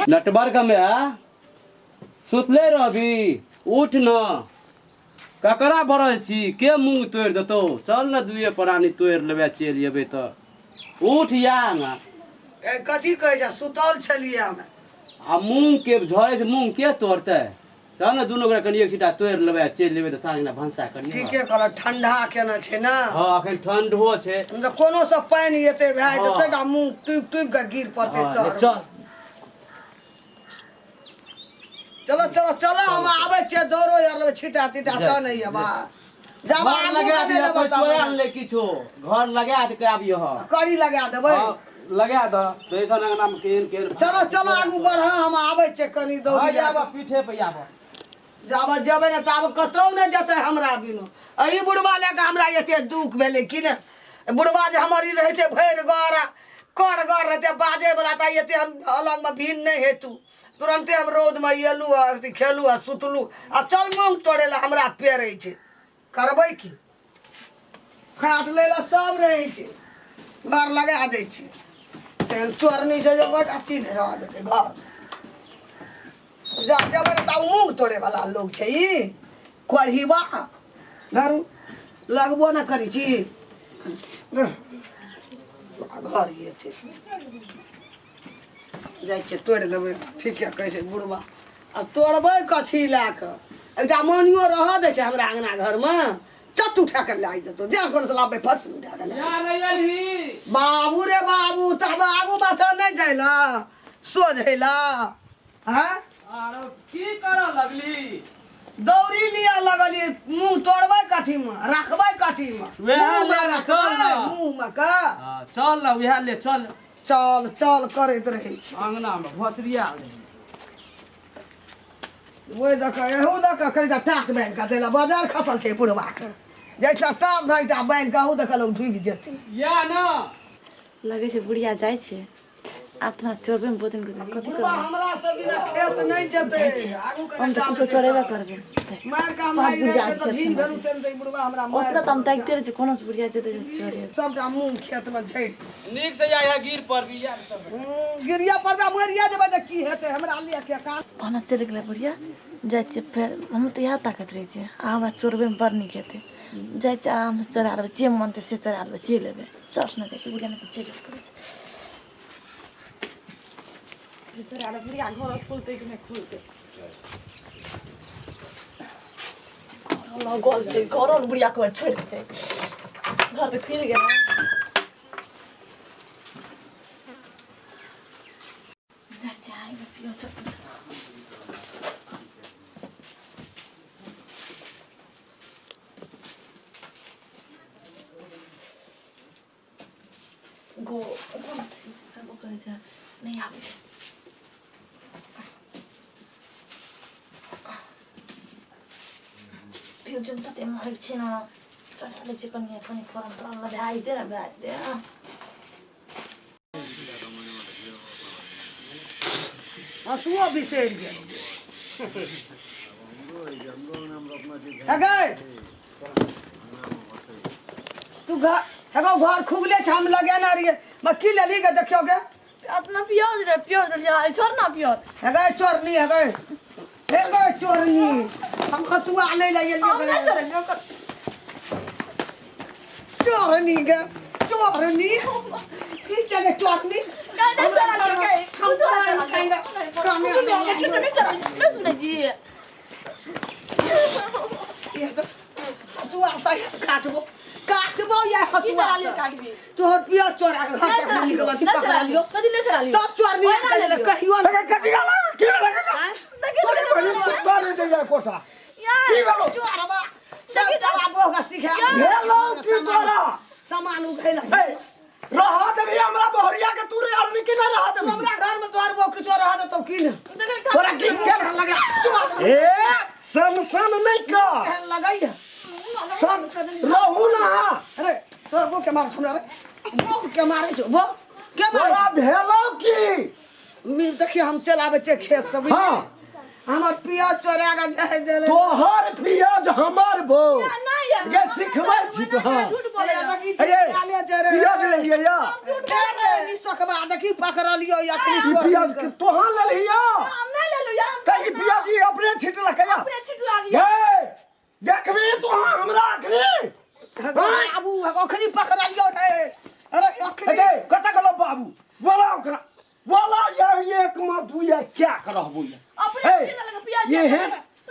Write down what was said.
नटबर का में सुतले रहबी उठ न ककरा भरल छी के मुंह तोड़ देतो चल न दुए प्राणी तोड़ लेबे चल जेबे त उठ या न कथी कहै छ सुतल छलिए हम आ मुंह के झड़े से मुंह के तोड़ते चल न दुनो गोरा कनी एक सीटा तोड़ लेबे चल जेबे त साँझ ना भंसा करी ठीके कर ठंडा केना छै ना हां अखन ठंडो छै कोनो से पानी एते भए त सेटा मुंह टुब टुब के गिर पड़ते त चल चलो चलो चलो हम आबै छियै दौड़ो यार छिटा तिटा त नहीं है बा जाबा लगा दिया कोई चोयान ले किछो घर लगा दे के आबियो ह कड़ी लगा देबै लगा द तो ऐसा नाम के चलो चलो आगू बढ़ हम आबै छियै कनी दौड़ जाबा पीठे पे आबो जाबा जबै न ताब कतौ न जतै हमरा बिनु अही बुढ़वा लेके हमरा एते दुख भेलै कि ने बुढ़वा जे हमर ई रहै छै भैर गरा कर गर रहते बाजे वाला त एते हम अलग में भीन नहीं हेतु तुरंते हम रोड में एलू खेलू सुतलू आ चल मूंग तोड़े ला हमरा पेरै छै करबै की खाट ले ला सब रहै छै घर लगा दै छै तेन चोरनी से जो बट अच्छी नहीं रह देते घर जा जब त मूंग तोड़े वाला लोग छै ई कोढ़ीबा घर लगबो न करी छी घर ये छै जाइ छै तोड़ लेबै ठीक है कहै छै बुढ़वा आ तोड़बै कथी लए कऽ एकटा मोनियो रह दै छै हमरा अंगना घर में चट उठा के लाई देतो जे कोन से लाबै फट से उठा के लाई बाबू रे बाबू तब आगू बात नहीं जाइला सोझैला हैं आरो की कर लगली दौरी लिया लगली मुंह तोड़बै कथी में रखबै कथी में मुंह में का चल न उहे ले चल चल चल करैत रहै छै अंगना में भोसरिया ओइ दक एहू दक कनिटा टाट बांधि के देला बाजार खसल छै बुढ़वा के जैसा टाट धैटा बांधि के अहू दक लोग ढुकि जेतै या न लगे छै बुढ़िया जाइ छै आब तो चोरबे में बोतन कथी बुढ़वा हमरा सब बिना खेत नहीं जेतै आगू हम कने तो कुछ चोरेबे करबे मार का मार के तो दिन भर उतरतै बुढ़वा हमरा मार ओकरा त हम ताकते रहे छै कोनो से बुढ़िया जेतै चोरे सबटा मुंह खेत में झड़ि नीक से या गिर पर भी यार गिरिया परबा मरिया जेबै त की हेतै हमरा लिए के कान पाना चल गेलै बुढ़िया जाइ छै फेर हम त यहाँ ताकत रहै छै आ हमरा चोरबे में बड़ नीक हेतै जाइ छै आराम से चोरा लेबै जे मन से चोरा लेबै चलि लेबै चर्च न देखै बुढ़िया न चलि करै छै चोरा ले बुढ़िया घर खुलतै कि नहीं खुलतै गोल छै घर बुढ़िया को छोड़ देतै घर तो खुल गेल जा जाए पियो चल गो करे जा नहीं आवे छै पियो जनता ते मार छै न चले छै कनी कनी फरम फरम लदाई दे ना दे हसुओ बिसरि गेल हेगे तू घर खुगले छ हम लगेना रहिए मैं की लेली के देखियो गे अपना प्याज रे छोड़ ना प्याज हेगे चोरनी हेगे चोरनी हम हसुआ ले ले चोरनी गे चोरनी की जगह चोरनी हसुआ से काटबो या हसुआ तोहर पिया चोरा के घर तक नहीं निकल पकड़ा लियो तब चोरनी कहियो की लगा कोठा की भेलो चोरबा सब दवा बोगा सिखा भेलो की तोरा सामान उघैला रहा देबी हमरा बहरिया के तू रे आदमी के ना रहा दे हमरा घर में तोहर बो किछो रहा दे तो की न तोरा की के लगा ए सन नहीं का लगाई सन रहू ना अरे तोर बो के मार हमरा रे बो के मारे छो बो के मारे भेलो की मी देखिए हम चलाबे छे खेत सब हां हमर पिया चोरा के जाय देले तोहर पियाज हमर बो ये सिखबै छी तो हां अरे देखी अरे चाले चरे पियाज ले लिया या नि सकबा देखी पकड़लियो असली ई चोर पियाज के तोहां ले लिया हम नहीं ले लो यार कई पियाज ई अपने छिटला कया अपने छिट लागिया हे देखबी तोहां हमरा आखरी बाबू अखनी पकड़लियो रे अरे अखनी अरे कत गलो बाबू बोला ओकरा बोला ये एक मा दू ये क्या करहबो ये अपने छिट लगा पियाज ये है